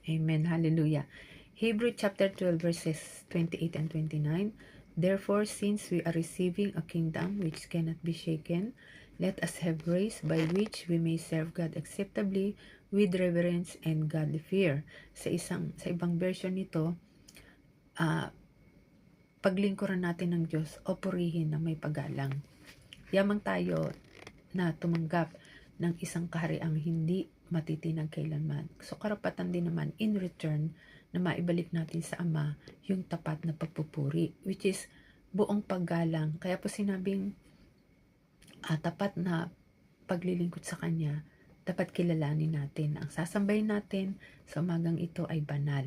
Amen. Hallelujah. Hebrew chapter 12 verses 28 and 29. Therefore, since we are receiving a kingdom which cannot be shaken, let us have grace by which we may serve God acceptably with reverence and godly fear. Sa ibang version nito, paglingkuran natin ng Diyos o purihin na may paggalang. Yamang tayo na tumanggap ng isang kahariang hindi matitinag kailanman. So karapatan din naman in return na maibalik natin sa Ama yung tapat na pagpupuri, which is buong paggalang. Kaya po sinabing tapat na paglilingkod sa Kanya, dapat kilalanin natin. Ang sasambahin natin sa umagang ito ay banal.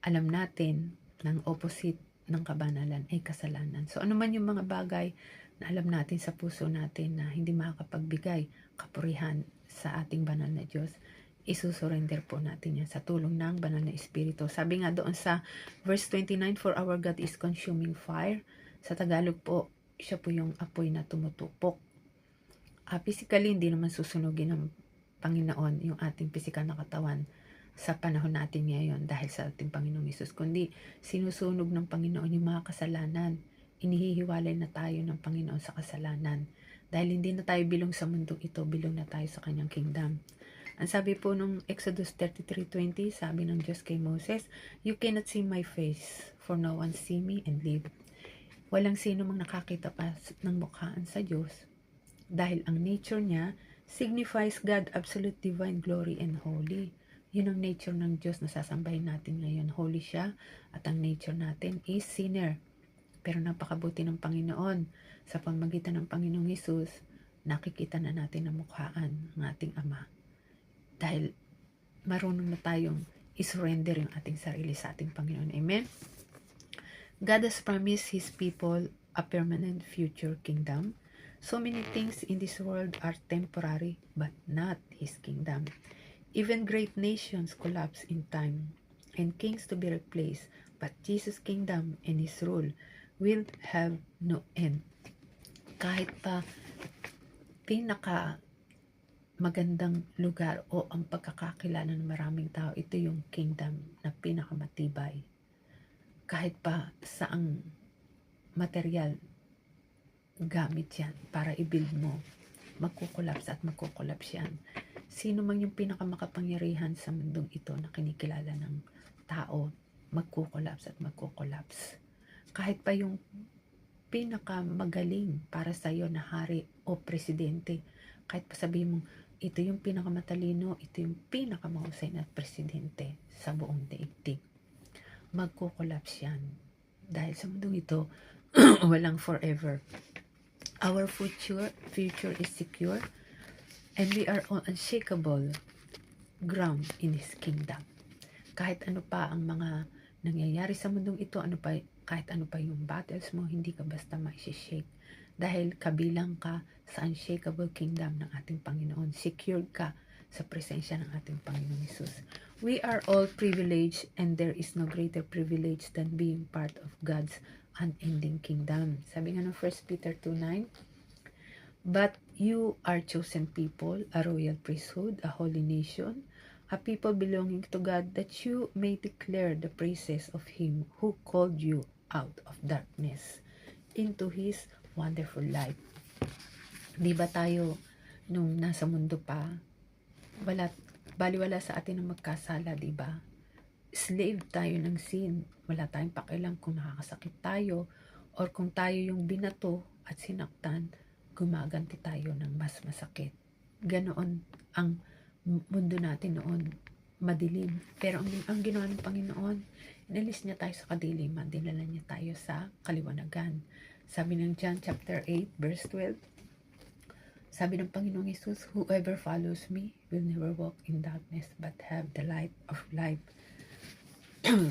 Alam natin ng opposite ng kabanalan ay kasalanan. So ano man yung mga bagay na alam natin sa puso natin na hindi makakapagbigay kapurihan sa ating banal na Diyos, isusurrender po natin yan sa tulong ng banal na Espiritu. Sabi nga doon sa verse 29, for our God is consuming fire. Sa Tagalog po, siya po yung apoy na tumutupok. Physically, hindi naman susunugin ng Panginoon yung ating physical na katawan sa panahon natin ngayon dahil sa ating Panginoong Hesus, kundi sinusunog ng Panginoon yung mga kasalanan. Inihihiwalay na tayo ng Panginoon sa kasalanan. Dahil hindi na tayo bilong sa mundong ito, bilong na tayo sa kanyang kingdom. Ang sabi po nung Exodus 33:20, sabi ng Diyos kay Moses, you cannot see my face, for no one see me and live. Walang sino mang nakakita pa ng mukhaan sa Diyos, dahil ang nature niya signifies God, absolute divine glory and holy. Yun ang nature ng Diyos na sasambahin natin ngayon. Holy siya at ang nature natin is sinner. Pero napakabuti ng Panginoon. Sa pamamagitan ng Panginoong Hesus, nakikita na natin ang mukhaan ng ating Ama. Dahil marunong na tayong isurrender yung ating sarili sa ating Panginoon. Amen? God has promised His people a permanent future kingdom. So many things in this world are temporary, but not His kingdom. Even great nations collapse in time, and kings to be replaced, but Jesus' kingdom and His rule will have no end. Kahit pa pinaka magandang lugar o ang pagkakakilala ng maraming tao, ito yung kingdom na pinakamatibay. Kahit pa saang material gamit yan para i-build mo, magkukulaps at magkukulaps yan. Sino man yung pinakamakapangyarihan sa mundong ito na kinikilala ng tao, magkukulaps at magkukulaps. Kahit pa yung pinakamagaling para sa iyo na hari o presidente, kahit pa sabihin mo, ito yung pinakamatalino, ito yung pinakamahusay na presidente sa buong daigdig, magkukulaps yan. Dahil sa mundong ito, walang forever. Our future is secure, and we are on unshakable ground in His kingdom. Kahit ano pa ang mga nangyayari sa mundong ito, kahit ano pa yung battles mo, hindi ka basta ma-shake. Dahil kabilang ka sa unshakable kingdom ng ating Panginoon. Secured ka sa presensya ng ating Panginoon Hesus. We are all privileged, and there is no greater privilege than being part of God's unending kingdom. Sabi nga ng 1 Peter 2:9, but you are chosen people, a royal priesthood, a holy nation, a people belonging to God, that you may declare the praises of Him who called you out of darkness into His wonderful light. Di ba tayo, nung nasa mundo pa, baliwala sa atin ang magkasala, di ba? Slave tayo ng sin. Wala tayong pakialam kung nakakasakit tayo or kung tayo yung binato at sinaktan, gumaganti tayo ng mas masakit. Ganoon ang mundo natin noon, madilim. Pero ang ginawa ng Panginoon, inalis niya tayo sa kadiliman, dinala niya tayo sa kaliwanagan. Sabi ng John chapter 8 verse 12, sabi ng Panginoong Hesus, whoever follows me will never walk in darkness but have the light of life.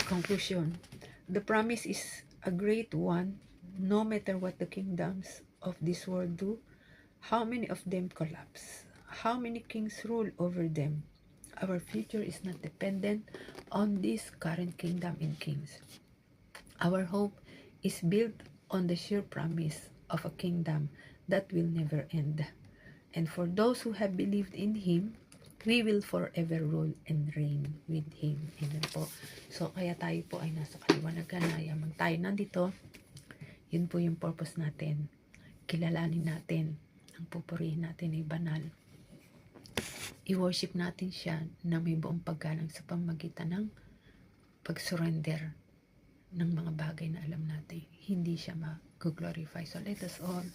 Conclusion, the promise is a great one. No matter what the kingdoms of this world do, how many of them collapse, how many kings rule over them, our future is not dependent on this current kingdom and kings. Our hope is built on the sure promise of a kingdom that will never end. And for those who have believed in Him, we will forever rule and reign with Him. Amen po. So, kaya tayo po ay nasa kaliwanagan na yamang tayo nandito. Yun po yung purpose natin. Kilalanin natin. Ang pupurihin natin ay banal. I-worship natin siya na may buong paggalang sa pamagitan ng pag-surrender ng mga bagay na alam natin. Hindi siya mag-glorify. So, let us all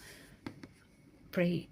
pray